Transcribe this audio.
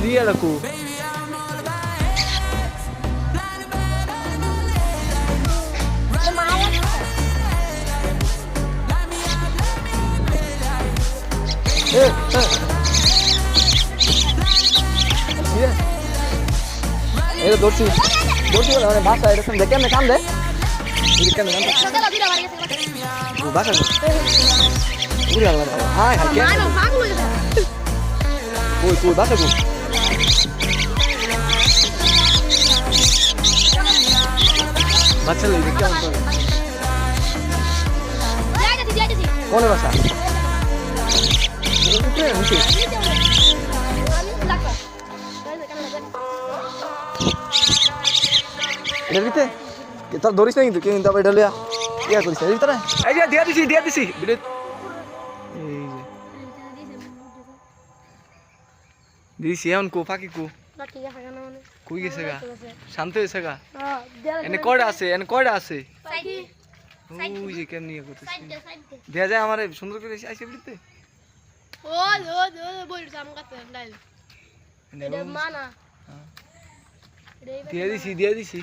দিয়ে রাখো এটা ধরছি মানে বাসা এটা দেখে কেমনে কাম দেয় কেমনে বাসা হাই হাই কই কই বাসা কই বাচ্চা লই কেমন করে কোনে বাসা এটার ভিতরে তোর ধরিস না কিন্তু কিন্তু আবার এটা লিয়া ইয়া করিস এর ভিতরে এই যে দিয়া দিছি বিদ্যুৎ এই যে দিছি এখন কো ফাঁকি কো কই গেছে গা শান্ত হয়েছে গা এনে কয়টা আছে ওই যে কেমনি ইয়া করতেছে দেয়া যায় আমার সুন্দর করে আইছে বিদ্যুৎ দিয়া দিছি